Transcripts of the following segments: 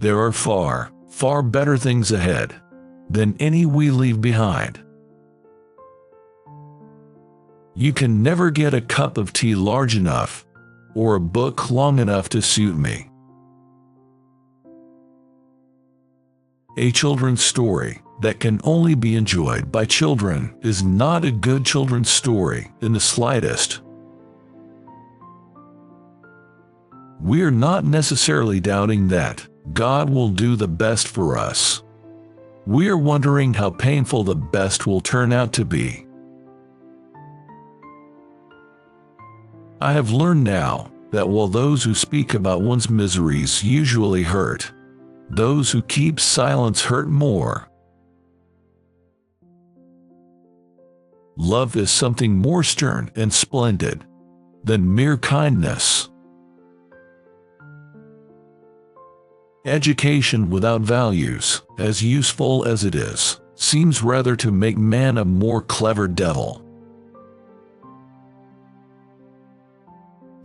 There are far, far better things ahead than any we leave behind. You can never get a cup of tea large enough, or a book long enough to suit me. A children's story that can only be enjoyed by children is not a good children's story in the slightest. We are not necessarily doubting that God will do the best for us. We are wondering how painful the best will turn out to be. I have learned now that while those who speak about one's miseries usually hurt, those who keep silence hurt more. Love is something more stern and splendid than mere kindness. Education without values, as useful as it is, seems rather to make man a more clever devil.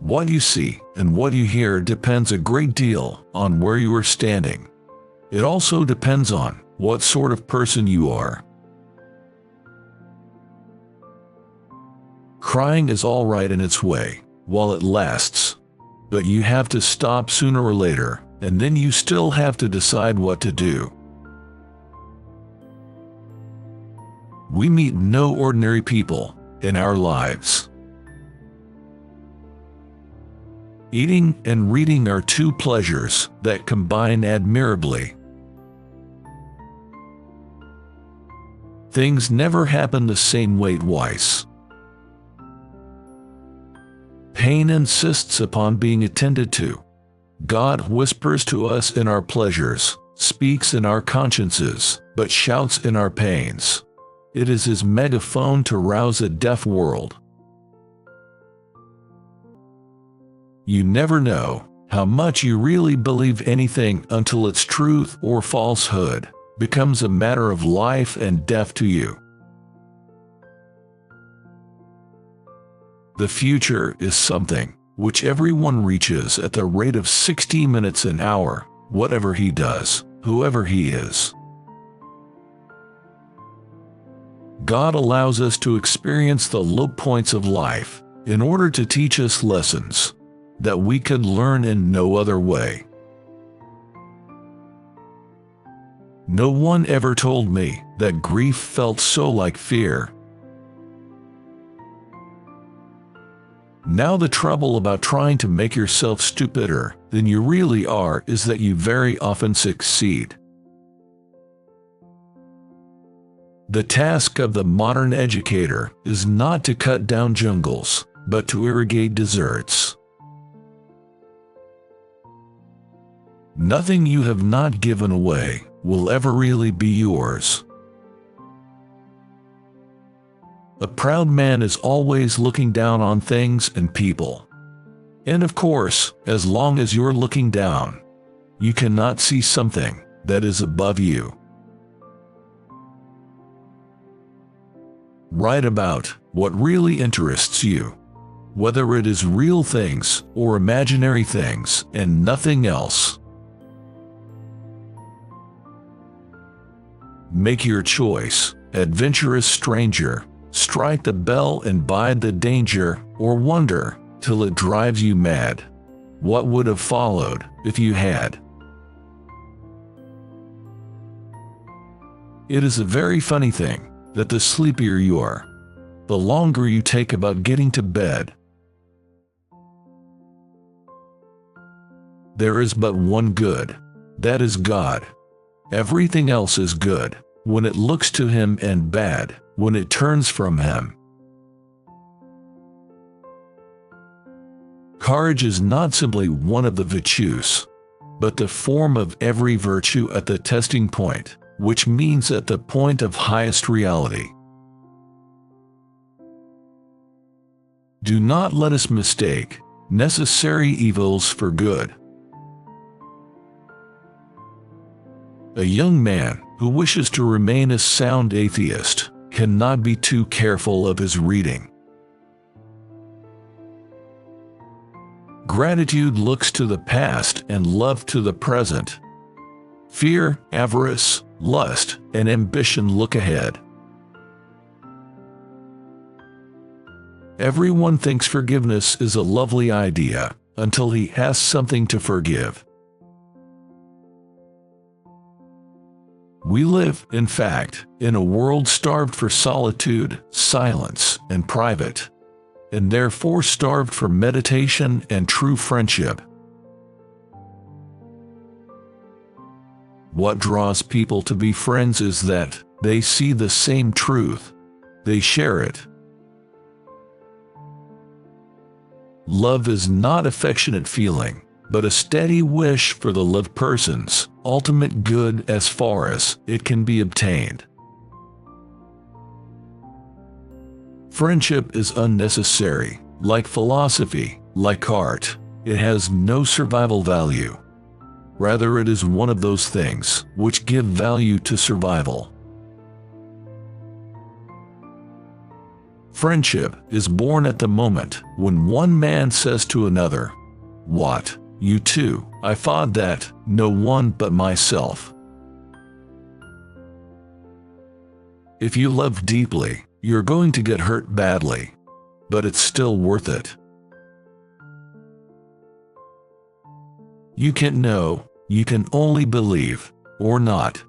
What you see and what you hear depends a great deal on where you are standing. It also depends on what sort of person you are. Crying is all right in its way, while it lasts, but you have to stop sooner or later, and then you still have to decide what to do. We meet no ordinary people in our lives. Eating and reading are two pleasures that combine admirably. Things never happen the same way twice. Pain insists upon being attended to. God whispers to us in our pleasures, speaks in our consciences, but shouts in our pains. It is his megaphone to rouse a deaf world. You never know how much you really believe anything until its truth or falsehood becomes a matter of life and death to you. The future is something which everyone reaches at the rate of 60 minutes an hour, whatever he does, whoever he is. God allows us to experience the low points of life in order to teach us lessons that we could learn in no other way. No one ever told me that grief felt so like fear. Now the trouble about trying to make yourself stupider than you really are is that you very often succeed. The task of the modern educator is not to cut down jungles, but to irrigate deserts. Nothing you have not given away will ever really be yours. A proud man is always looking down on things and people. And of course, as long as you're looking down, you cannot see something that is above you. Write about what really interests you, whether it is real things or imaginary things and nothing else. Make your choice, adventurous stranger. Strike the bell and bide the danger, or wonder till it drives you mad. What would have followed if you had? It is a very funny thing that the sleepier you are, the longer you take about getting to bed. There is but one good, that is God. Everything else is good when it looks to him and bad when it turns from him. Courage is not simply one of the virtues, but the form of every virtue at the testing point, which means at the point of highest reality. Do not let us mistake necessary evils for good. A young man who wishes to remain a sound atheist cannot be too careful of his reading. Gratitude looks to the past and love to the present. Fear, avarice, lust, and ambition look ahead. Everyone thinks forgiveness is a lovely idea until he has something to forgive. We live, in fact, in a world starved for solitude, silence, and private, and therefore starved for meditation and true friendship. What draws people to be friends is that they see the same truth. They share it. Love is not affectionate feeling, but a steady wish for the loved person's ultimate good as far as it can be obtained. Friendship is unnecessary, like philosophy, like art. It has no survival value. Rather, it is one of those things which give value to survival. Friendship is born at the moment when one man says to another, "What, you too? I thought that no one but myself." If you love deeply, you're going to get hurt badly, but it's still worth it. You can't know, you can only believe, or not.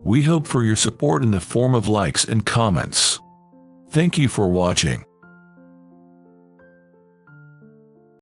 We hope for your support in the form of likes and comments. Thank you for watching.